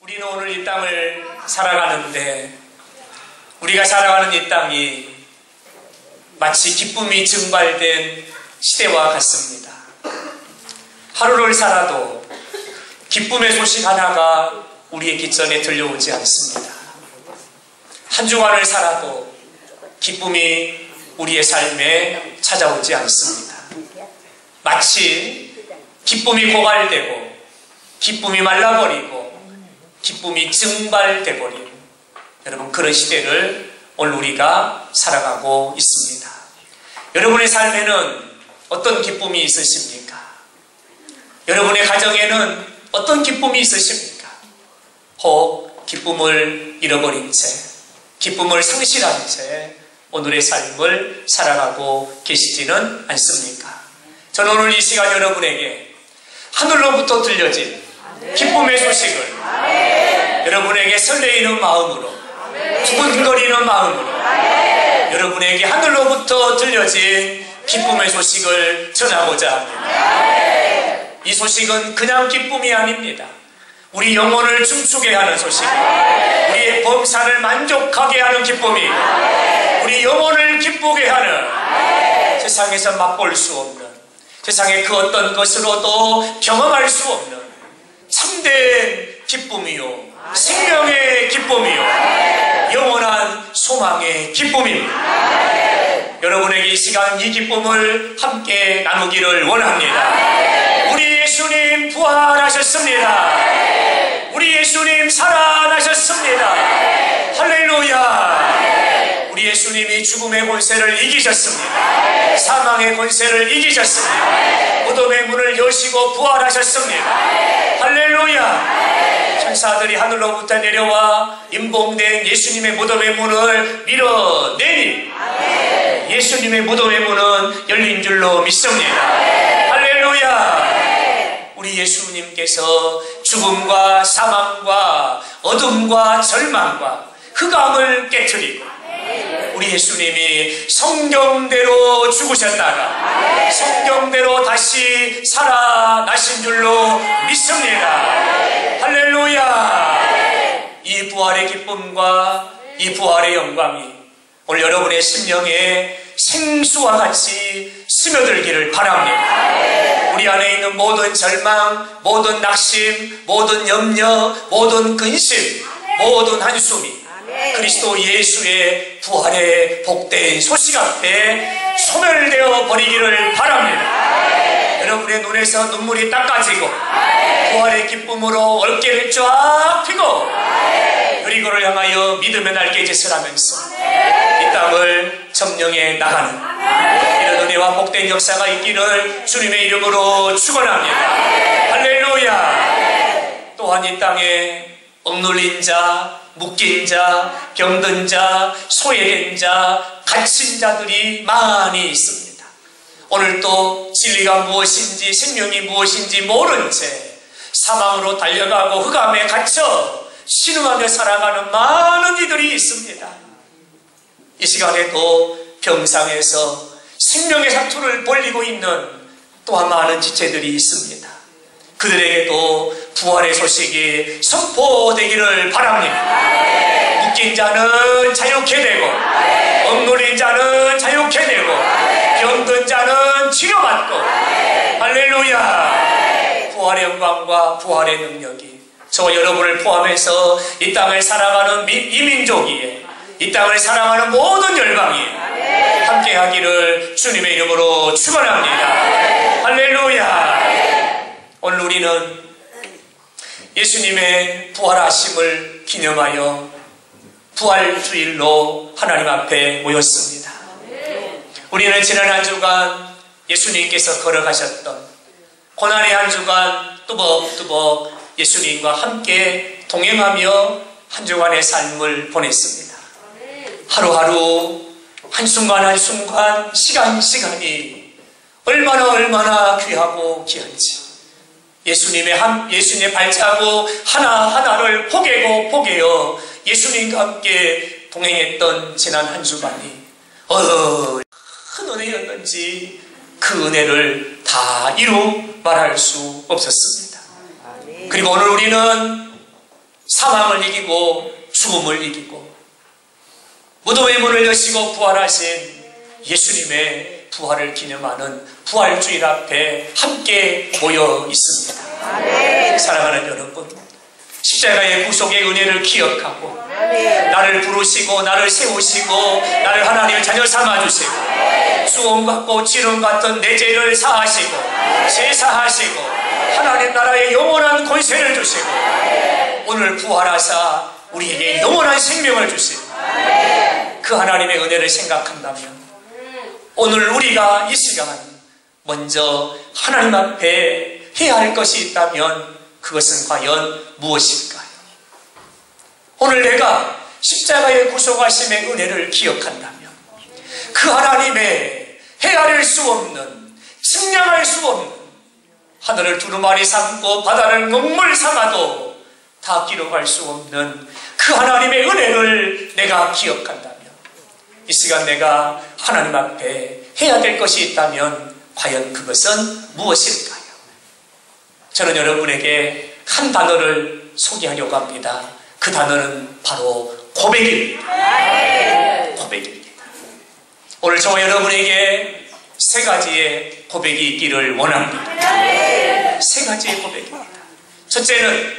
우리는 오늘 이 땅을 살아가는데 우리가 살아가는 이 땅이 마치 기쁨이 증발된 시대와 같습니다. 하루를 살아도 기쁨의 소식 하나가 우리의 귓전에 들려오지 않습니다. 한 주간을 살아도 기쁨이 우리의 삶에 찾아오지 않습니다. 마치 기쁨이 고갈되고 기쁨이 말라버리고 기쁨이 증발돼버린 여러분 그런 시대를 오늘 우리가 살아가고 있습니다. 여러분의 삶에는 어떤 기쁨이 있으십니까? 여러분의 가정에는 어떤 기쁨이 있으십니까? 혹 기쁨을 잃어버린 채, 기쁨을 상실한 채 오늘의 삶을 살아가고 계시지는 않습니까? 저는 오늘 이 시간 여러분에게 하늘로부터 들려진 기쁨의 소식을 여러분에게 설레이는 마음으로, 두근거리는 마음으로 여러분에게 하늘로부터 들려진 기쁨의 소식을 전하고자 합니다. 이 소식은 그냥 기쁨이 아닙니다. 우리 영혼을 춤추게 하는 소식, 우리의 범사를 만족하게 하는 기쁨이고 우리 영혼을 기쁘게 하는 세상에서 맛볼 수 없는, 세상의 그 어떤 것으로도 경험할 수 없는 참된 기쁨이요, 생명의 기쁨이요, 영원한 소망의 기쁨입니다. 여러분에게 이 시간 이 기쁨을 함께 나누기를 원합니다. 우리 예수님 부활하셨습니다. 우리 예수님 살아나셨습니다. 할렐루야. 우리 예수님이 죽음의 권세를 이기셨습니다. 사망의 권세를 이기셨습니다. 무덤의 문을 여시고 부활하셨습니다. 할렐루야. 천사들이 하늘로부터 내려와 임봉된 예수님의 무덤의 문을 밀어내니 예수님의 무덤의 문은 열린 줄로 믿습니다. 할렐루야. 우리 예수님께서 죽음과 사망과 어둠과 절망과 흑암을 깨트리고 우리 예수님이 성경대로 죽으셨다가 성경대로 다시 살아나신 줄로 믿습니다. 할렐루야. 이 부활의 기쁨과 이 부활의 영광이 오늘 여러분의 심령에 생수와 같이 스며들기를 바랍니다. 우리 안에 있는 모든 절망, 모든 낙심, 모든 염려, 모든 근심, 모든 한숨이 그리스도 예수의 부활의 복된 소식 앞에 소멸되어 버리기를 바랍니다. 여러분의 눈에서 눈물이 닦아지고 부활의 기쁨으로 어깨를 쫙 펴고 그리고를 향하여 믿음의 날개짓을 하면서 이 땅을 점령해 나가는 이런 은혜와 복된 역사가 있기를 주님의 이름으로 축원합니다. 할렐루야. 또한 이 땅에 억눌린 자, 묶인 자, 병든 자, 소외된 자, 갇힌 자들이 많이 있습니다. 오늘 또 진리가 무엇인지 생명이 무엇인지 모른 채 사망으로 달려가고 흑암에 갇혀 신음하며 살아가는 많은 이들이 있습니다. 이 시간에도 병상에서 생명의 사투를 벌리고 있는 또한 많은 지체들이 있습니다. 그들에게도 부활의 소식이 선포되기를 바랍니다. 묶인 자는 자유케 되고 억눌린 자는 자유케 되고 병든 자는 치료받고 할렐루야. 부활의 영광과 부활의 능력이 저와 여러분을 포함해서 이 땅을 살아가는 이민족이에 이 땅을 사랑하는 모든 열방이 함께하기를 주님의 이름으로 축원합니다. 할렐루야. 오늘 우리는 예수님의 부활하심을 기념하여 부활주일로 하나님 앞에 모였습니다. 우리는 지난 한 주간 예수님께서 걸어가셨던 고난의 한 주간 뚜벅뚜벅 예수님과 함께 동행하며 한 주간의 삶을 보냈습니다. 하루하루 한순간 한순간 시간이 얼마나 귀하고 귀한지 예수님의 발자국 하나하나를 포개어 예수님과 함께 동행했던 지난 한 주간이 큰 은혜였는지 그 은혜를 다 이루 말할 수 없었습니다. 그리고 오늘 우리는 사망을 이기고 죽음을 이기고 무덤의 문을 여시고 부활하신 예수님의 부활을 기념하는 부활주일 앞에 함께 모여 있습니다. 사랑하는 여러분, 십자가의 구속의 은혜를 기억하고 나를 부르시고 나를 세우시고 나를 하나님의 자녀 삼아주시고 수험받고 지름받던 내 죄를 사하시고 제사하시고 하나님 나라의 영원한 권세를 주시고 오늘 부활하사 우리에게 영원한 생명을 주시고 그 하나님의 은혜를 생각한다면 오늘 우리가 이 시간 먼저 하나님 앞에 해야 할 것이 있다면 그것은 과연 무엇일까요? 오늘 내가 십자가의 구속하심의 은혜를 기억한다면 그 하나님의 헤아릴 수 없는 측량할 수 없는 하늘을 두루마리 삼고 바다를 먹물 삼아도 다 기록할 수 없는 그 하나님의 은혜를 내가 기억한다면 이 시간 내가 하나님 앞에 해야 될 것이 있다면 과연 그것은 무엇일까요? 저는 여러분에게 한 단어를 소개하려고 합니다. 그 단어는 바로 고백입니다. 고백입니다. 오늘 저와 여러분에게 세 가지의 고백이 있기를 원합니다. 세 가지의 고백입니다. 첫째는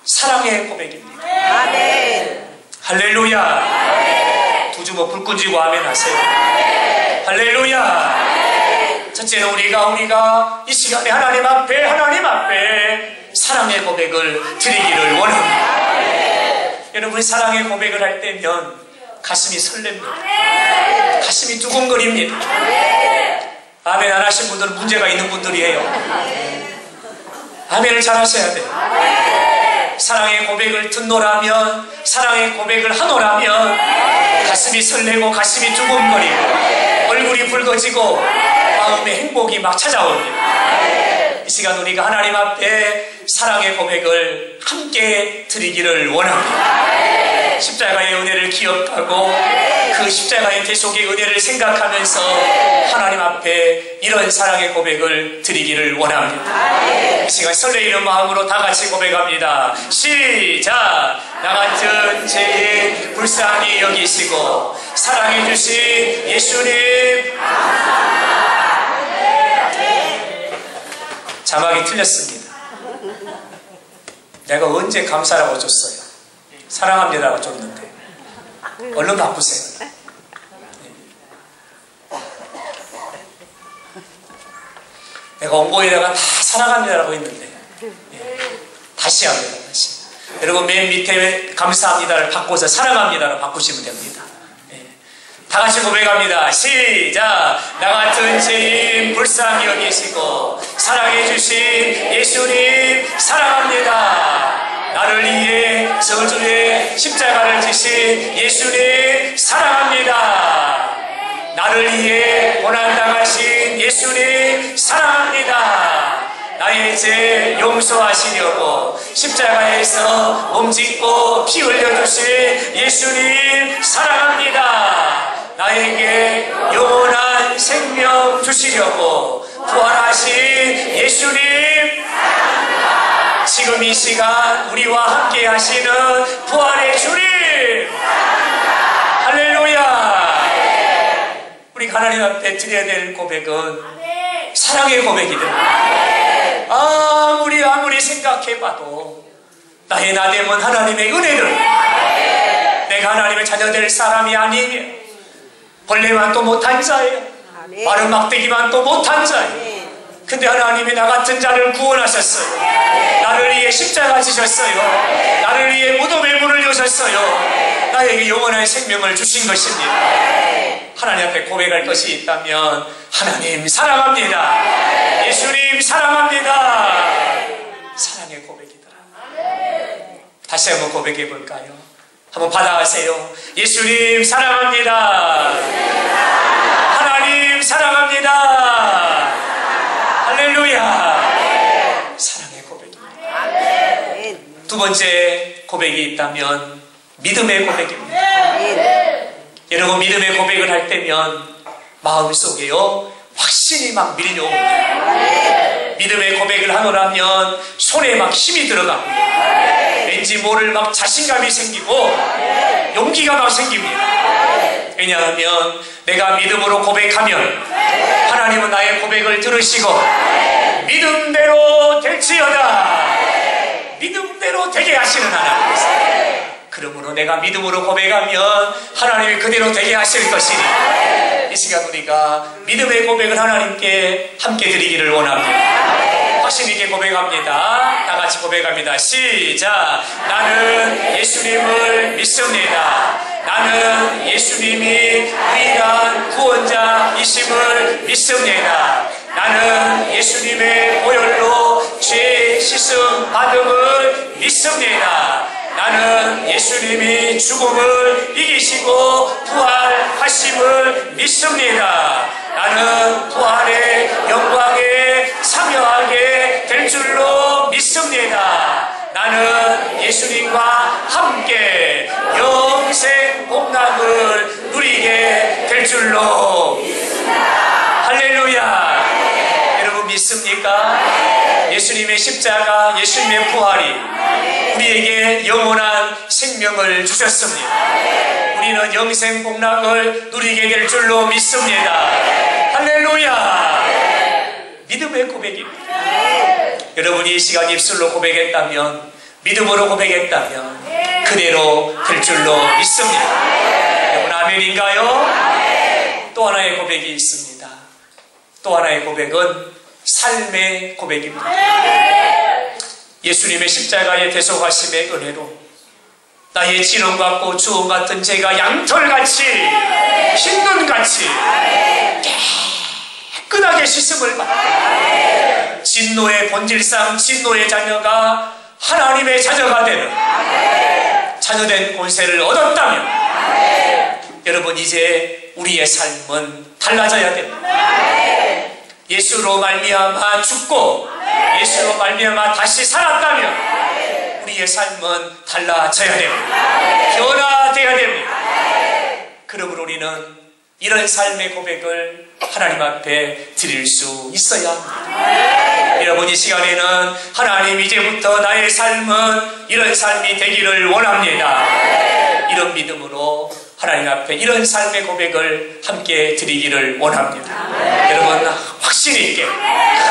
사랑의 고백입니다. 할렐루야. 두 주먹 불 끄지고 아멘 하세요. 할렐루야. 첫째는 우리가 이 시간에 하나님 앞에 사랑의 고백을 드리기를 원합니다. 여러분이 사랑의 고백을 할 때면 가슴이 설렙니다. 가슴이 두근거립니다. 아멘 안 하신 분들은 문제가 있는 분들이에요. 아멘을 잘 하셔야 돼요. 사랑의 고백을 듣노라면, 사랑의 고백을 하노라면 가슴이 설레고 가슴이 두근거리고 얼굴이 붉어지고 마음의 행복이 막 찾아옵니다. 이 시간 우리가 하나님 앞에 사랑의 고백을 함께 드리기를 원합니다. 십자가의 은혜를 기억하고 그 십자가의 대속의 은혜를 생각하면서 하나님 앞에 이런 사랑의 고백을 드리기를 원합니다. 이 시간 설레이는 마음으로 다 같이 고백합니다. 시작! 나 같은 죄인 불쌍히 여기시고 사랑해 주신 예수님. 자막이 틀렸습니다. 내가 언제 감사라고 줬어요? 사랑합니다라고 줬는데 얼른 바꾸세요. 내가 원고에다가 다 사랑합니다라고 했는데 다시 합니다. 다시. 여러분 맨 밑에 감사합니다를 바꿔서 사랑합니다로 바꾸시면 됩니다. 다 같이 고백합니다. 시작! 나 같은 죄인 불쌍히 여기시고 사랑해 주신 예수님 사랑합니다. 나를 위해 저주의 십자가를 지신 예수님 사랑합니다. 나를 위해 고난당하신 예수님 사랑합니다. 나의 죄 용서하시려고 십자가에서 몸짓고 피 흘려주신 예수님 사랑합니다. 나에게 영원한 생명 주시려고 부활하신 예수님 사랑합니다. 지금 이 시간 우리와 함께 하시는 부활의 주님 사랑합니다. 할렐루야. 우리 하나님 앞에 드려야 될 고백은 사랑의 고백이다. 아무리 생각해봐도 나의 나됨은 하나님의 은혜를 내가 하나님의 자녀 될 사람이 아니면 벌레만 또 못한 자예요. 마른 막대기만 또 못한 자예요. 근데 하나님이 나 같은 자를 구원하셨어요. 나를 위해 십자가 지셨어요. 나를 위해 무덤의 문을 여셨어요. 나에게 영원한 생명을 주신 것입니다. 하나님 앞에 고백할 것이 있다면 하나님 사랑합니다. 예수님 사랑합니다. 사랑의 고백이더라. 다시 한번 고백해 볼까요? 한번 받아가세요. 예수님 사랑합니다. 하나님 사랑합니다. 할렐루야. 사랑의 고백입니다. 두 번째 고백이 있다면 믿음의 고백입니다. 여러분 믿음의 고백을 할 때면 마음속에요 확신이 막 밀려옵니다. 믿음의 고백을 하노라면 손에 막 힘이 들어갑니다. 왠지 모를 막 자신감이 생기고 용기가 막 생깁니다. 왜냐하면 내가 믿음으로 고백하면 하나님은 나의 고백을 들으시고 믿음대로 될지어다. 믿음대로 되게 하시는 하나님이세요. 그러므로 내가 믿음으로 고백하면 하나님이 그대로 되게 하실 것이니 이 시간 우리가 믿음의 고백을 하나님께 함께 드리기를 원합니다. 확신 있게 고백합니다. 다 같이 고백합니다. 시작. 나는 예수님을 믿습니다. 나는 예수님이 유일한 구원자이심을 믿습니다. 나는 예수님의 보혈로 죄 씻음 받음을 믿습니다. 나는 예수님이 죽음을 이기시고 부활하심을 믿습니다. 나는 부활의 영광에 참여하게 될 줄로 믿습니다. 나는 예수님과 함께 영생 복락을 누리게 될 줄로 믿습니다. 할렐루야. 여러분 믿습니까? 예수님의 십자가, 예수님의 부활이 우리에게 영원한 생명을 주셨습니다. 우리는 영생 복락을 누리게 될 줄로 믿습니다. 할렐루야. 믿음의 고백입니다. 여러분이 이 시간 입술로 고백했다면, 믿음으로 고백했다면 그대로 될 줄로 믿습니다. 여러분 아멘인가요? 또 하나의 고백이 있습니다. 또 하나의 고백은 삶의 고백입니다. 예수님의 십자가의 대속하심의 은혜로 나의 지름 같고 주홍 같은 죄가 양털같이 흰눈같이 깨끗하게 씻음을 받고 진노의 본질상 진노의 자녀가 하나님의 자녀가 되는 자녀된 권세를 얻었다면 여러분 이제 우리의 삶은 달라져야 됩니다. 예수로 말미암아 죽고 예수로 말미암아 다시 살았다면 우리의 삶은 달라져야 됩니다. 변화되어야 됩니다. 그러므로 우리는 이런 삶의 고백을 하나님 앞에 드릴 수 있어야 합니다. 여러분 이 시간에는 하나님 이제부터 나의 삶은 이런 삶이 되기를 원합니다. 이런 믿음으로 하나님 앞에 이런 삶의 고백을 함께 드리기를 원합니다. 여러분 확신 있게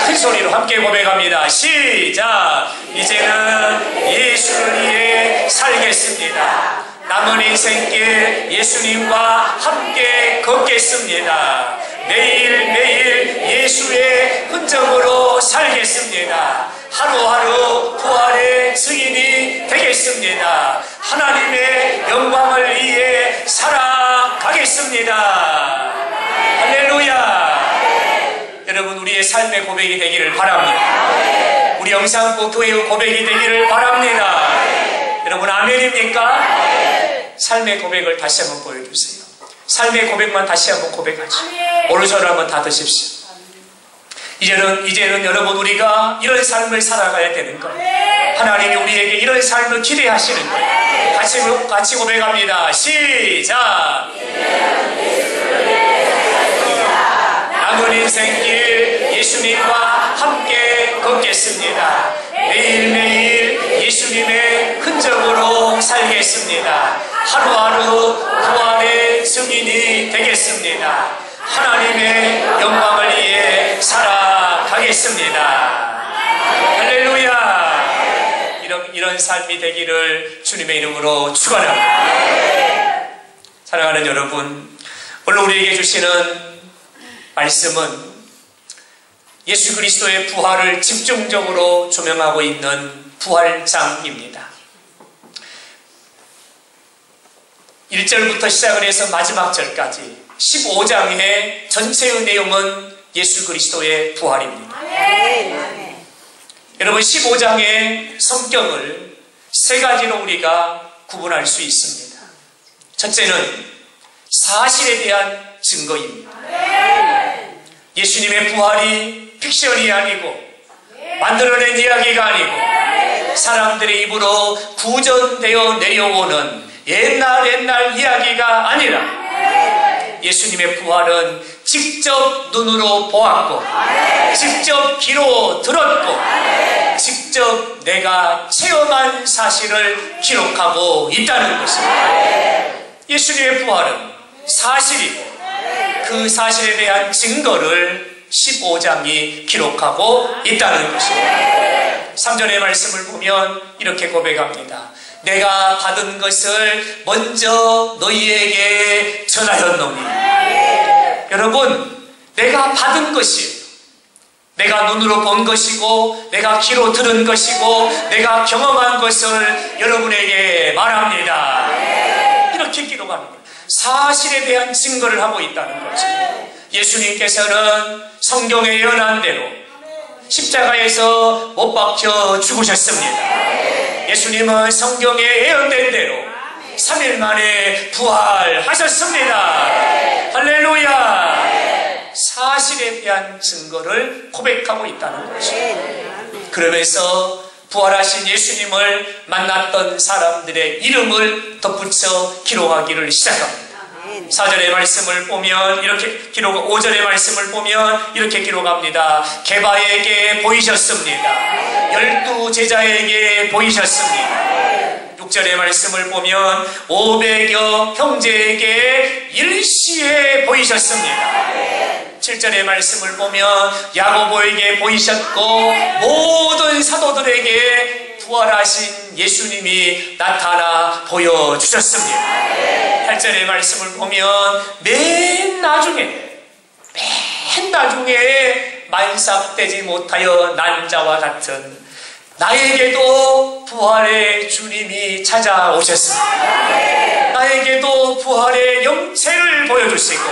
큰 소리로 함께 고백합니다. 시작. 이제는 예수를 위해 살겠습니다. 남은 인생길 예수님과 함께 걷겠습니다. 매일매일 예수의 흔적으로 살겠습니다. 하루하루 부활의 증인이 되겠습니다. 하나님의 영광을 위해 살아가겠습니다. 할렐루야. 여러분 우리의 삶의 고백이 되기를 바랍니다. 우리 영상국 교회의 고백이 되기를 바랍니다. 여러분 아멘입니까? 삶의 고백을 다시 한번 보여주세요. 삶의 고백만 다시 한번 고백하죠. 오른손을 한번 닫으십시오. 이제는 여러분 우리가 이런 삶을 살아가야 되는 거예요. 하나님이 우리에게 이런 삶을 기대하시는 거예요. 같이 고백합니다. 시작. 남은 인생길 예수님과 함께 걷겠습니다. 매일매일 예수님의 흔적으로 살겠습니다. 하루하루 부활의 증인이 되겠습니다. 하나님의 영광을 위해 살아가겠습니다. 할렐루야. 이런 삶이 되기를 주님의 이름으로 축원합니다. 사랑하는 여러분, 오늘 우리에게 주시는 말씀은 예수 그리스도의 부활을 집중적으로 조명하고 있는 부활장입니다. 1절부터 시작을 해서 마지막 절까지 15장의 전체의 내용은 예수 그리스도의 부활입니다. 여러분 15장의 성격을 세 가지로 우리가 구분할 수 있습니다. 첫째는 사실에 대한 증거입니다. 예수님의 부활이 픽션이 아니고 만들어낸 이야기가 아니고 사람들의 입으로 구전되어 내려오는 옛날 이야기가 아니라 예수님의 부활은 직접 눈으로 보았고 직접 귀로 들었고 직접 내가 체험한 사실을 기록하고 있다는 것입니다. 예수님의 부활은 사실이고 그 사실에 대한 증거를 15장이 기록하고 있다는 것입니다. 3절의 말씀을 보면 이렇게 고백합니다. 내가 받은 것을 먼저 너희에게 전하였노니. 여러분, 내가 받은 것이에요. 내가 눈으로 본 것이고 내가 귀로 들은 것이고 내가 경험한 것을 여러분에게 말합니다. 이렇게 기록하는 거예요. 사실에 대한 증거를 하고 있다는 거죠. 예수님께서는 성경에 예언한 대로 십자가에서 못 박혀 죽으셨습니다. 예수님은 성경에 예언된 대로 3일 만에 부활하셨습니다. 할렐루야. 사실에 대한 증거를 고백하고 있다는 거죠. 그러면서 부활하신 예수님을 만났던 사람들의 이름을 덧붙여 기록하기를 시작합니다. 4절의 말씀을 보면 이렇게 기록, 5절의 말씀을 보면 이렇게 기록합니다. 게바에게 보이셨습니다. 12 제자에게 보이셨습니다. 6절의 말씀을 보면 500여 형제에게 일시에 보이셨습니다. 7절의 말씀을 보면 야고보에게 보이셨고 모든 사도들에게 부활하신 예수님이 나타나 보여주셨습니다. 8절의 말씀을 보면 맨 나중에 만삭되지 못하여 난 자와 같은 나에게도 부활의 주님이 찾아오셨습니다. 나에게도 부활의 영체를 보여주시고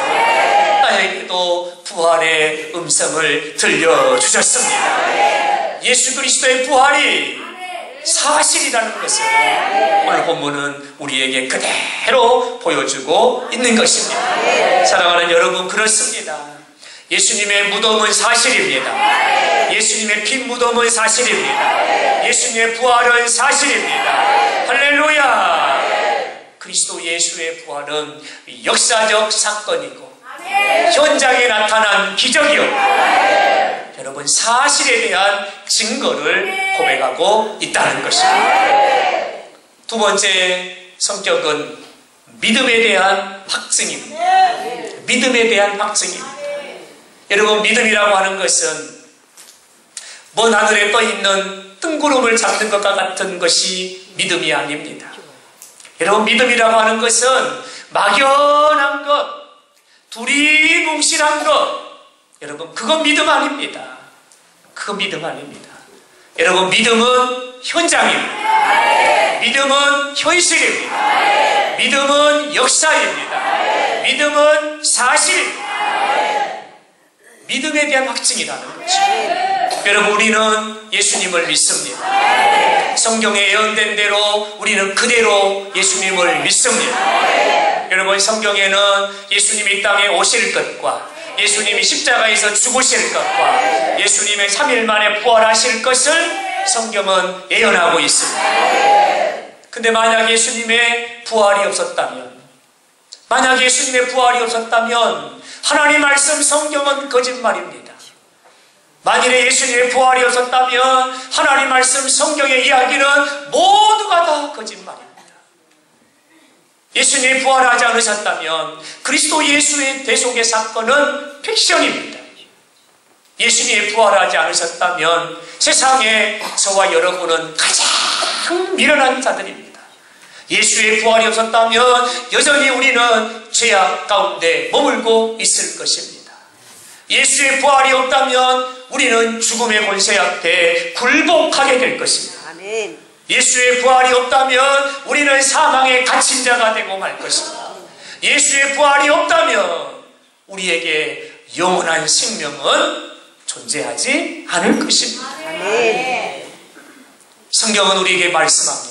나에게도 부활의 음성을 들려주셨습니다. 예수 그리스도의 부활이 사실이라는 것을 오늘 본문은 우리에게 그대로 보여주고 있는 것입니다. 사랑하는 여러분, 그렇습니다. 예수님의 무덤은 사실입니다. 예수님의 피 무덤은 사실입니다. 예수님의 부활은 사실입니다. 할렐루야. 그리스도 예수의 부활은 역사적 사건이고 현장에 나타난 기적이요, 여러분, 사실에 대한 증거를 고백하고 있다는 것입니다. 두 번째 성격은 믿음에 대한 확증입니다. 믿음에 대한 확증입니다. 여러분, 믿음이라고 하는 것은 먼 하늘에 떠있는 뜬구름을 잡는 것과 같은 것이 믿음이 아닙니다. 여러분, 믿음이라고 하는 것은 막연한 것, 두리뭉실한 것, 여러분, 그건 믿음 아닙니다. 그건 믿음 아닙니다. 여러분, 믿음은 현장입니다. 믿음은 현실입니다. 믿음은 역사입니다. 믿음은 사실입니다. 믿음에 대한 확증이라는 거죠. 여러분, 우리는 예수님을 믿습니다. 성경에 예언된 대로 우리는 그대로 예수님을 믿습니다. 여러분, 성경에는 예수님이 이 땅에 오실 것과 예수님이 십자가에서 죽으실 것과 예수님의 3일 만에 부활하실 것을 성경은 예언하고 있습니다. 근데 만약 예수님의 부활이 없었다면, 하나님 말씀 성경은 거짓말입니다. 만일에 예수님의 부활이 없었다면 하나님 말씀 성경의 이야기는 모두가 다 거짓말입니다. 예수님이 부활하지 않으셨다면 그리스도 예수의 대속의 사건은 픽션입니다. 예수님이 부활하지 않으셨다면 세상에 저와 여러분은 가장 미련한 자들입니다. 예수의 부활이 없었다면 여전히 우리는 죄악 가운데 머물고 있을 것입니다. 예수의 부활이 없다면 우리는 죽음의 권세 앞에 굴복하게 될 것입니다. 아멘. 예수의 부활이 없다면 우리는 사망의 갇힌 자가 되고 말 것입니다. 예수의 부활이 없다면 우리에게 영원한 생명은 존재하지 않을 것입니다. 아멘. 성경은 우리에게 말씀합니다.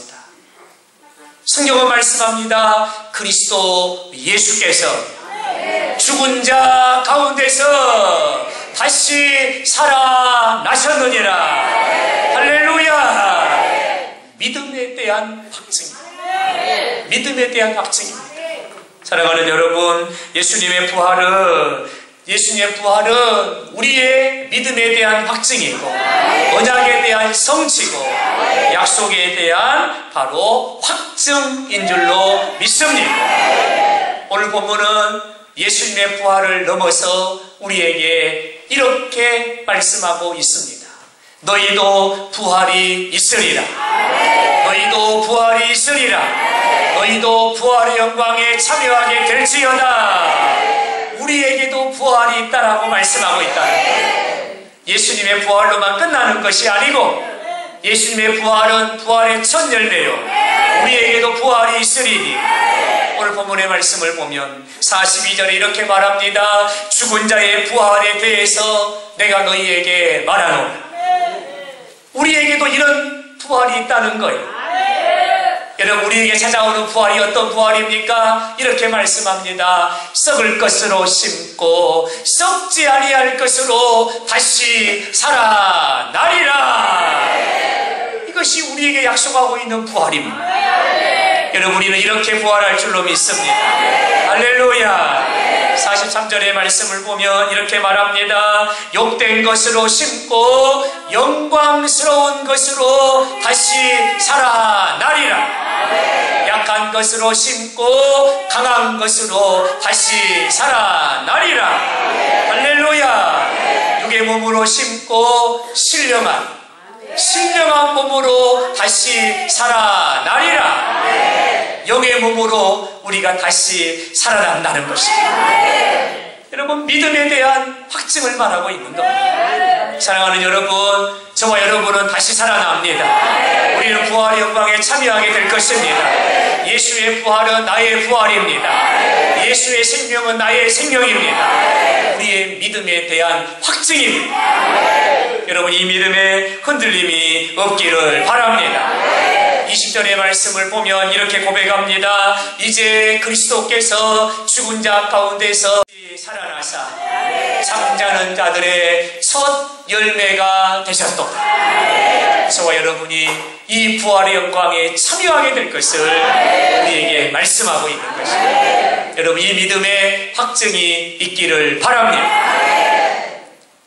성경은 말씀합니다. 그리스도 예수께서 죽은 자 가운데서 다시 살아나셨느니라. 할렐루야. 믿음에 대한 확증입니다. 믿음에 대한 확증입니다. 사랑하는 여러분, 예수님의 부활은 예수님의 부활은 우리의 믿음에 대한 확증이고 언약에 대한 성취고 약속에 대한 바로 확증인 줄로 믿습니다. 오늘 본문은 예수님의 부활을 넘어서 우리에게 이렇게 말씀하고 있습니다. 너희도 부활이 있으리라. 너희도 부활이 있으리라. 너희도 부활의 영광에 참여하게 될지어다. 우리에게도 부활이 있다라고 말씀하고 있다. 예수님의 부활로만 끝나는 것이 아니고 예수님의 부활은 부활의 첫 열매요. 우리에게도 부활이 있으리니. 오늘 본문의 말씀을 보면 42절에 이렇게 말합니다. 죽은 자의 부활에 대해서 내가 너희에게 말하노라. 우리에게도 이런 부활이 있다는 거예요. 여러분, 우리에게 찾아오는 부활이 어떤 부활입니까? 이렇게 말씀합니다. 썩을 것으로 심고 썩지 아니할 것으로 다시 살아나리라. 이것이 우리에게 약속하고 있는 부활입니다. 여러분, 우리는 이렇게 부활할 줄로 믿습니다. 할렐루야. 43절의 말씀을 보면 이렇게 말합니다. 욕된 것으로 심고 영광스러운 것으로 다시 살아나리라. 약한 것으로 심고 강한 것으로 다시 살아나리라. 할렐루야. 육의 몸으로 심고 신령한 몸으로 다시 살아나리라. 영의 몸으로 우리가 다시 살아난다는 것입니다. 여러분, 믿음에 대한 확증을 말하고 있는 겁니다. 사랑하는 여러분, 저와 여러분은 다시 살아납니다. 우리는 부활의 영광에 참여하게 될 것입니다. 예수의 부활은 나의 부활입니다. 예수의 생명은 나의 생명입니다. 우리의 믿음에 대한 확증입니다. 여러분, 이 믿음에 흔들림이 없기를 바랍니다. 20절의 말씀을 보면 이렇게 고백합니다. 이제 그리스도께서 죽은 자 가운데서 살아나사 잠자는 자들의 첫 열매가 되셨도다. 저와 여러분이 이 부활의 영광에 참여하게 될 것을 우리에게 말씀하고 있는 것입니다. 여러분, 이 믿음의 확증이 있기를 바랍니다.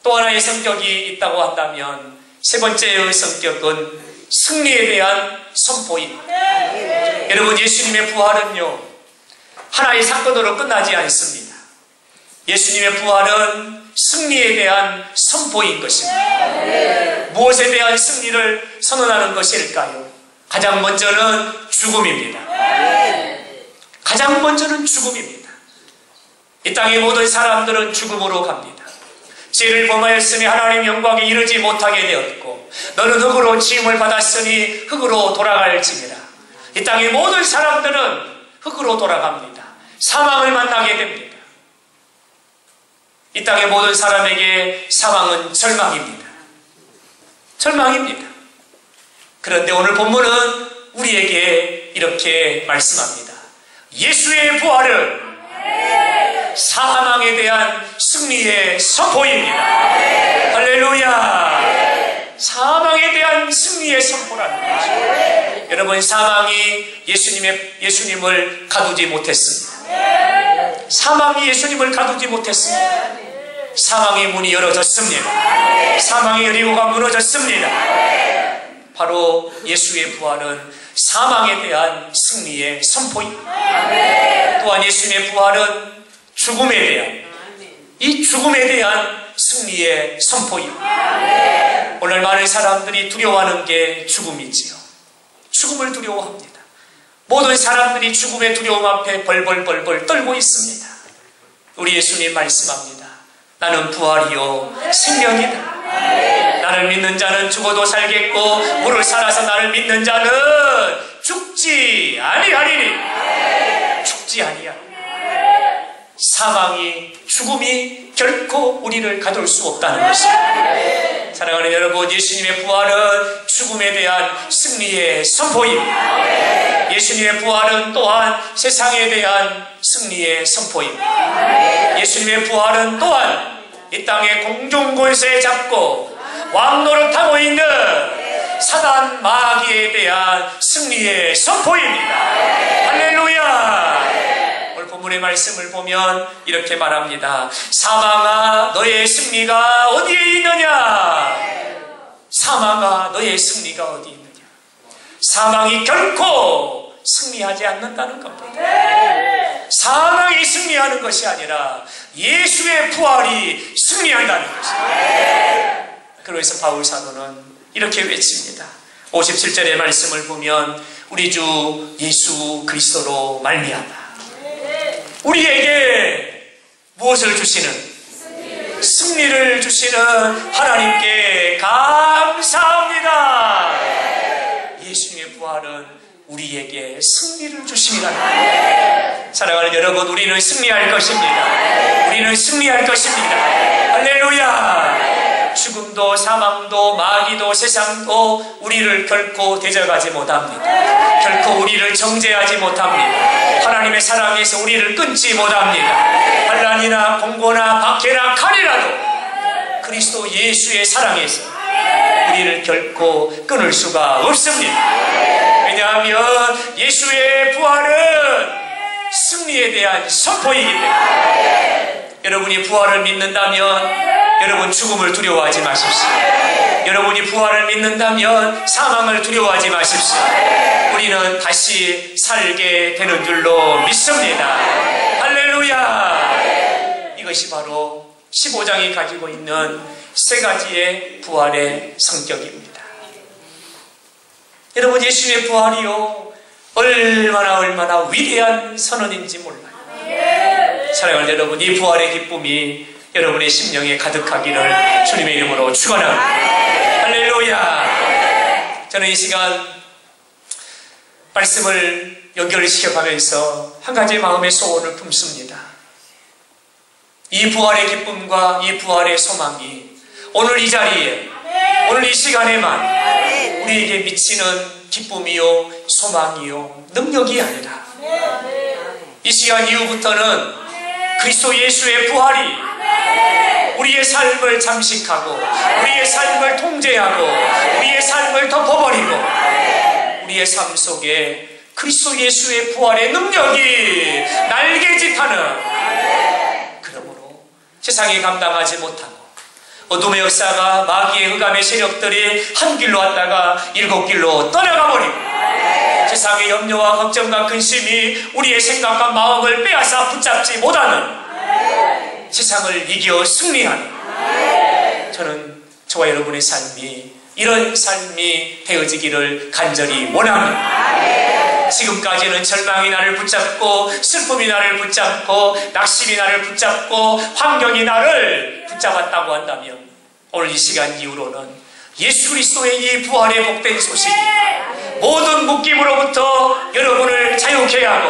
또 하나의 성격이 있다고 한다면 세 번째의 성격은 승리에 대한 선포입니다. 여러분, 예수님의 부활은요, 하나의 사건으로 끝나지 않습니다. 예수님의 부활은 승리에 대한 선포인 것입니다. 무엇에 대한 승리를 선언하는 것일까요? 가장 먼저는 죽음입니다. 가장 먼저는 죽음입니다. 이 땅의 모든 사람들은 죽음으로 갑니다. 죄를 범하였으니 하나님 영광에 이르지 못하게 되었고 너는 흙으로 지음을 받았으니 흙으로 돌아갈지니라. 이 땅의 모든 사람들은 흙으로 돌아갑니다. 사망을 만나게 됩니다. 이 땅의 모든 사람에게 사망은 절망입니다. 절망입니다. 그런데 오늘 본문은 우리에게 이렇게 말씀합니다. 예수의 부활은 사망에 대한 승리의 선포입니다. 할렐루야. 사망에 대한 승리의 선포라는 것이죠. 여러분, 사망이 예수님을 가두지 못했습니다. 사망이 예수님을 가두지 못했습니다. 사망의 문이 열어졌습니다. 사망의 여리고가 무너졌습니다. 바로 예수의 부활은 사망에 대한 승리의 선포입니다. 또한 예수님의 부활은 죽음에 대한, 이 죽음에 대한 승리의 선포입니다. 오늘 많은 사람들이 두려워하는 게 죽음이지요. 죽음을 두려워합니다. 모든 사람들이 죽음의 두려움 앞에 벌벌벌벌 떨고 있습니다. 우리 예수님 말씀합니다. 나는 부활이요 생명이다. 나를 믿는 자는 죽어도 살겠고 무를 살아서 나를 믿는 자는 죽지 아니하리니. 죽지 아니하리니. 사망이, 죽음이 결코 우리를 가둘 수 없다는 것입니다. 사랑하는 여러분, 예수님의 부활은 죽음에 대한 승리의 선포입니다. 예수님의 부활은 또한 세상에 대한 승리의 선포입니다. 예수님의 부활은 또한 이 땅의 공중권세 잡고 왕노릇하고 있는 사단 마귀에 대한 승리의 선포입니다. 할렐루야. 오늘 본문에 본문의 말씀을 보면 이렇게 말합니다. 사망아 너의 승리가 어디에 있느냐? 사망아 너의 승리가 어디에 있느냐? 사망이 결코 승리하지 않는다는 겁니다. 사망이 승리하는 것이 아니라 예수의 부활이 승리한다는 것입니다. 그래서 바울 사도는 이렇게 외칩니다. 57절의 말씀을 보면 우리 주 예수 그리스도로 말미암아 우리에게 무엇을 주시는? 승리를 주시는 하나님께 감사합니다. 예수님의 부활은 우리에게 승리를 주심이라. 사랑하는 여러분, 우리는 승리할 것입니다. 우리는 승리할 것입니다. 할렐루야. 죽음도 사망도 마귀도 세상도 우리를 결코 대적하지 못합니다. 결코 우리를 정죄하지 못합니다. 하나님의 사랑에서 우리를 끊지 못합니다. 환난이나 공고나 박해나 칼이라도 그리스도 예수의 사랑에서 우리를 결코 끊을 수가 없습니다. 왜냐하면 예수의 부활은 승리에 대한 선포이기 때문에. 여러분이 부활을 믿는다면 여러분 죽음을 두려워하지 마십시오. 여러분이 부활을 믿는다면 사망을 두려워하지 마십시오. 우리는 다시 살게 되는 줄로 믿습니다. 할렐루야. 이것이 바로 15장이 가지고 있는 세 가지의 부활의 성격입니다. 여러분, 예수님의 부활이요 얼마나 위대한 선언인지 몰라요. 사랑하는 여러분, 이 부활의 기쁨이 여러분의 심령에 가득하기를 주님의 이름으로 축원합니다. 할렐루야. 저는 이 시간 말씀을 연결시켜가면서 한 가지 마음의 소원을 품습니다. 이 부활의 기쁨과 이 부활의 소망이 오늘 이 자리에, 오늘 이 시간에만 우리에게 미치는 기쁨이요 소망이요 능력이 아니라 이 시간 이후부터는 그리스도 예수의 부활이 우리의 삶을 잠식하고 우리의 삶을 통제하고 우리의 삶을 덮어버리고 우리의 삶 속에 그리스도 예수의 부활의 능력이 날개짓하는, 그러므로 세상이 감당하지 못하고 어둠의 역사가 마귀의 흑암의 세력들이 한 길로 왔다가 7길로 떠나가 버리고 세상의 염려와 걱정과 근심이 우리의 생각과 마음을 빼앗아 붙잡지 못하는 세상을 이겨 승리하는, 저는 저와 여러분의 삶이 이런 삶이 되어지기를 간절히 원합니다. 지금까지는 절망이 나를 붙잡고 슬픔이 나를 붙잡고 낙심이 나를 붙잡고 환경이 나를 붙잡았다고 한다면 오늘 이 시간 이후로는 예수 그리스도의 이 부활의 복된 소식이 모든 묶임으로부터 여러분을 자유케 하고,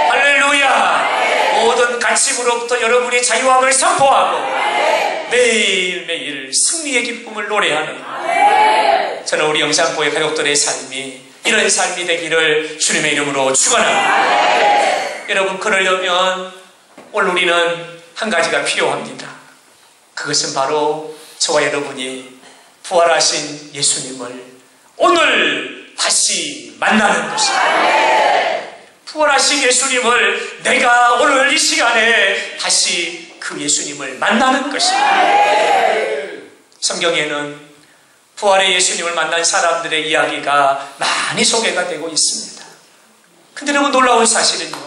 할렐루야, 모든 갇힘으로부터 여러분이 자유함을 선포하고 매일매일 승리의 기쁨을 노래하는, 저는 우리 영산포의 가족들의 삶이 이런 삶이 되기를 주님의 이름으로 축원합니다. 여러분, 그러려면 오늘 우리는 한 가지가 필요합니다. 그것은 바로 저와 여러분이 부활하신 예수님을 오늘 다시 만나는 것입니다. 부활하신 예수님을 내가 오늘 이 시간에 다시 그 예수님을 만나는 것입니다. 성경에는 부활의 예수님을 만난 사람들의 이야기가 많이 소개가 되고 있습니다. 근데 너무 놀라운 사실은요,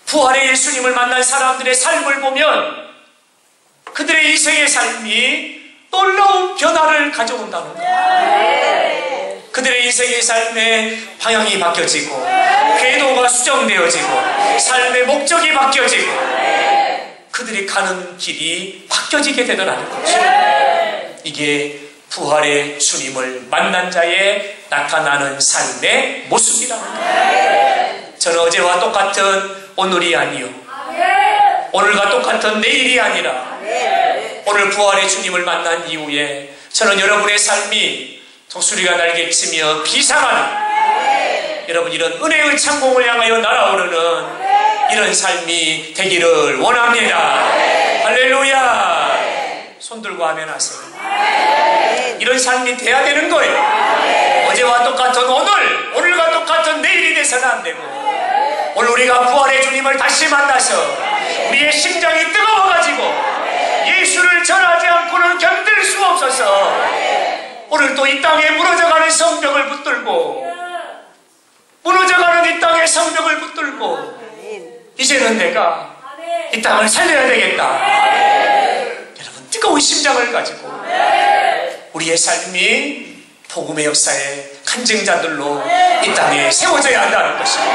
부활의 예수님을 만난 사람들의 삶을 보면 그들의 인생의 삶이 놀라운 변화를 가져온다는 거예요. 그들의 인생의 삶의 방향이 바뀌어지고 궤도가 수정되어지고 삶의 목적이 바뀌어지고 그들이 가는 길이 바뀌어지게 되더라는 거죠. 이게 부활의 주님을 만난 자의 나타나는 삶의 모습이라는 거예요. 저는 어제와 똑같은 오늘이 아니요, 오늘과 똑같은 내일이 아니라 오늘 부활의 주님을 만난 이후에 저는 여러분의 삶이 독수리가 날개치며 비상하는, 여러분 이런 은혜의 창공을 향하여 날아오르는 이런 삶이 되기를 원합니다. 할렐루야. 손 들고 아멘 하세요. 이런 삶이 돼야 되는 거예요. 어제와 똑같은 오늘, 오늘과 똑같은 내일이 돼서는 안 되고 오늘 우리가 부활의 주님을 다시 만나서 우리의 심장이 뜨거워가지고 예수를 전하지 않고는 견딜 수 없어서 오늘 또 이 땅에 무너져가는 성벽을 붙들고 무너져가는 이 땅의 성벽을 붙들고 이제는 내가 이 땅을 살려야 되겠다. 여러분 뜨거운 심장을 가지고 우리의 삶이 복음의 역사의 간증자들로 이 땅에 세워져야 한다는 것입니다.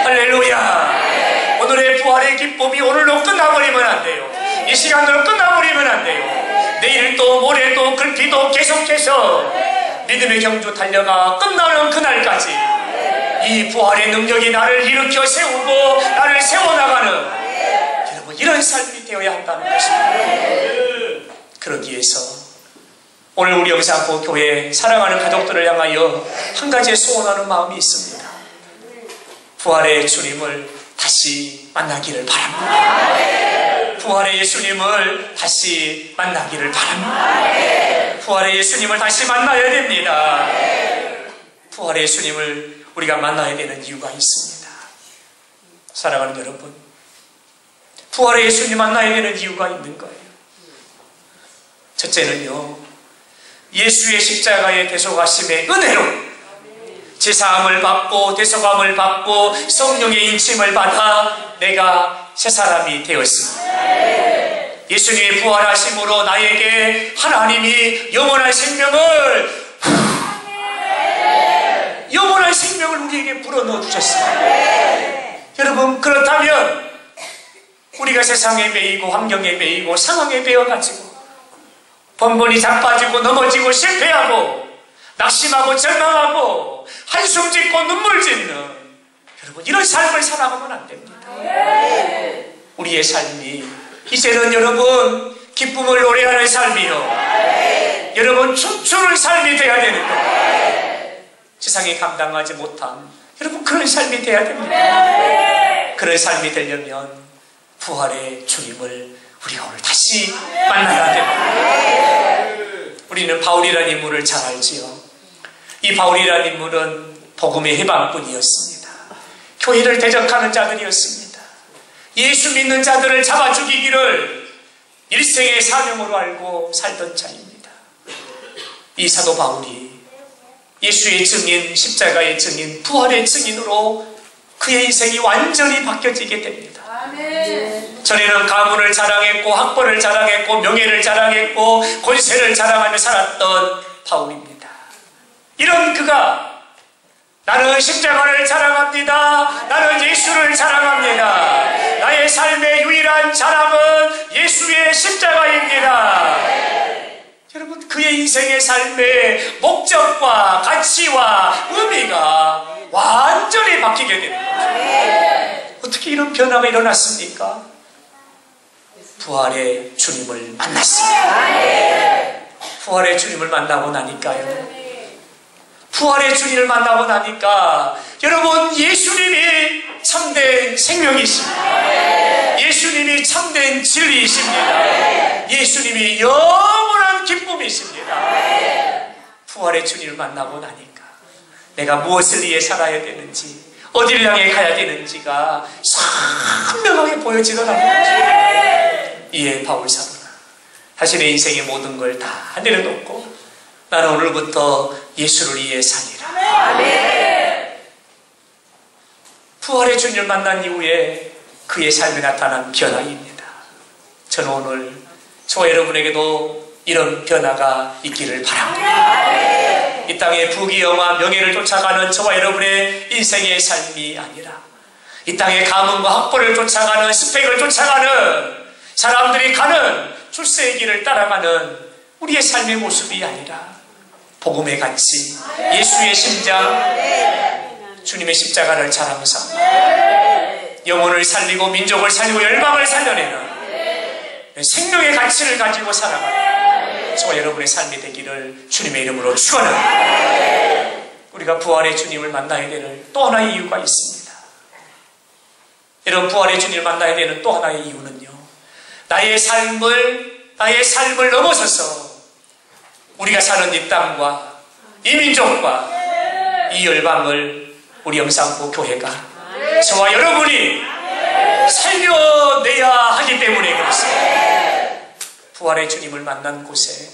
할렐루야. 오늘의 부활의 기쁨이 오늘로 끝나버리면 안 돼요. 이 시간으로 끝나버리면 안 돼요. 내일도 모레도 글피도 계속해서 믿음의 경주 달려가 끝나는 그날까지 이 부활의 능력이 나를 일으켜 세우고 나를 세워나가는 여러분 이런 삶이 되어야 한다는 것입니다. 그러기 위해서 오늘 우리 영상포 교회 사랑하는 가족들을 향하여 한 가지의 소원하는 마음이 있습니다. 부활의 주님을 다시 만나기를 바랍니다. 부활의 예수님을 다시 만나기를 바랍니다. 부활의 예수님을 다시 만나야 됩니다. 부활의 예수님을 우리가 만나야 되는 이유가 있습니다. 사랑하는 여러분, 부활의 예수님 만나야 되는 이유가 있는 거예요. 첫째는요, 예수의 십자가의 대속하심의 은혜로 제사함을 받고 대속함을 받고 성령의 인침을 받아 내가 새 사람이 되었습니다. 예수님의 부활하심으로 나에게 하나님이 영원한 생명을 우리에게 불어넣어 주셨습니다. 여러분 그렇다면 우리가 세상에 매이고 환경에 매이고 상황에 매여가지고 번번이 자빠지고 넘어지고 실패하고 낙심하고 절망하고 한숨 짓고 눈물 짓는 여러분 이런 삶을 살아가면 안 됩니다. 우리의 삶이 이제는 여러분 기쁨을 노래하는 삶이요 여러분 춤추는 삶이 되어야 되는 거예요. 세상이 감당하지 못한 여러분 그런 삶이 되어야 됩니다. 그런 삶이 되려면 부활의 주님을 우리가 오늘 다시 만나야 됩니다. 우리는 바울이라는 인물을 잘 알지요. 이 바울이라는 인물은 복음의 해방꾼이었습니다. 교회를 대적하는 자들이었습니다. 예수 믿는 자들을 잡아 죽이기를 일생의 사명으로 알고 살던 자입니다. 이 사도 바울이 예수의 증인, 십자가의 증인, 부활의 증인으로 그의 인생이 완전히 바뀌어지게 됩니다. 전에는 가문을 자랑했고 학벌을 자랑했고 명예를 자랑했고 권세를 자랑하며 살았던 바울입니다. 이런 그가 나는 십자가를 자랑합니다. 나는 예수를 자랑합니다. 나의 삶의 유일한 자랑은 예수의 십자가입니다. 여러분 그의 인생의 삶의 목적과 가치와 의미가 완전히 바뀌게 됩니다. 어떻게 이런 변화가 일어났습니까? 부활의 주님을 만났습니다. 부활의 주님을 만나고 나니까요. 부활의 주님을 만나고 나니까 여러분 예수님이 참된 생명이십니다. 예수님이 참된 진리이십니다. 예수님이 영원한 기쁨이십니다. 부활의 주님을 만나고 나니까 내가 무엇을 위해 살아야 되는지 어디를 향해 가야 되는지가 선명하게 보여지더라고요. 이에 바울 사도는 자신의 인생의 모든 걸 다 내려놓고 나는 오늘부터 예수를 위해 사니라. 부활의 주님을 만난 이후에 그의 삶에 나타난 변화입니다. 저는 오늘 저와 여러분에게도 이런 변화가 있기를 바랍니다. 이 땅의 부귀영화 명예를 쫓아가는 저와 여러분의 인생의 삶이 아니라 이 땅의 가문과 학벌을 쫓아가는 스펙을 쫓아가는 사람들이 가는 출세의 길을 따라가는 우리의 삶의 모습이 아니라 복음의 가치, 예수의 심장, 주님의 십자가를 자랑하면서 영혼을 살리고 민족을 살리고 열방을 살려내는 생명의 가치를 가지고 살아가는 저와 여러분의 삶이 되기를 주님의 이름으로 축원합니다. 우리가 부활의 주님을 만나야 되는 또 하나의 이유가 있습니다. 여러분 부활의 주님을 만나야 되는 또 하나의 이유는요, 나의 삶을 넘어서서 우리가 사는 이 땅과 이 민족과 이 열방을 우리 영상부 교회가 저와 여러분이 살려내야 하기 때문에 그렇습니다. 부활의 주님을 만난 곳에,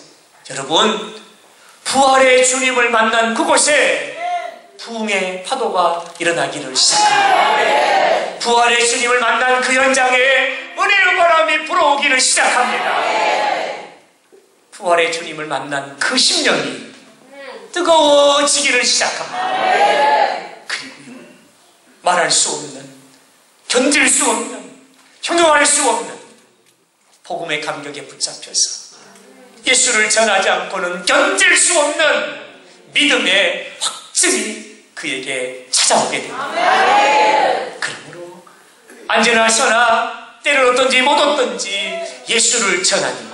여러분, 부활의 주님을 만난 그곳에 부흥의 파도가 일어나기를 시작합니다. 부활의 주님을 만난 그 현장에 은혜의 바람이 불어오기를 시작합니다. 부활의 주님을 만난 그 심령이 뜨거워지기를 시작합니다. 그리고 말할 수 없는, 견딜 수 없는, 형용할 수 없는 복음의 감격에 붙잡혀서 예수를 전하지 않고는 견딜 수 없는 믿음의 확증이 그에게 찾아오게 됩니다. 그러므로 언제나 서나 때를 얻든지 못 얻든지 예수를 전하니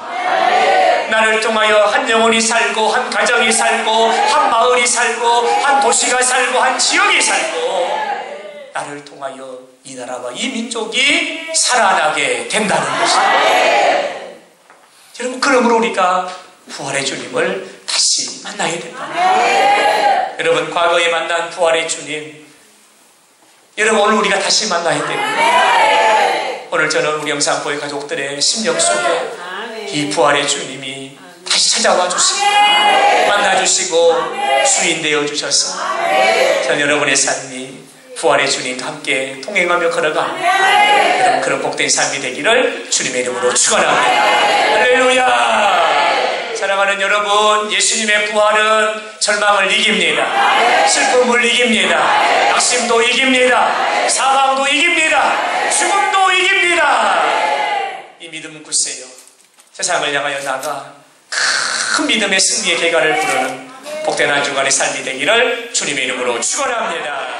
나를 통하여 한 영혼이 살고, 한 가정이 살고, 한 마을이 살고, 한 도시가 살고, 한 지역이 살고, 나를 통하여 이 나라와 이 민족이 살아나게 된다는 것입니다. 여러분, 그러므로 우리가 부활의 주님을 다시 만나야 된다. 여러분, 과거에 만난 부활의 주님, 여러분, 오늘 우리가 다시 만나야 됩니다. 오늘 저는 우리 영산포의 가족들의 심령 속에 이 부활의 주님이 다시 찾아와 주시고 만나주시고 주인 되어 주셔서 전 여러분의 삶이 부활의 주님과 함께 통행하며 걸어갑니다. 여러분, 그런 복된 삶이 되기를 주님의 이름으로 축원합니다. 할렐루야. 사랑하는 여러분, 예수님의 부활은 절망을 이깁니다. 슬픔을 이깁니다. 낙심도 이깁니다. 사망도 이깁니다. 죽음도 이깁니다. 이 믿음은 굳세요. 세상을 향하여 나가 큰 믿음의 승리의 계가를 부르는 복된 한 주간의 삶이 되기를 주님의 이름으로 축원합니다.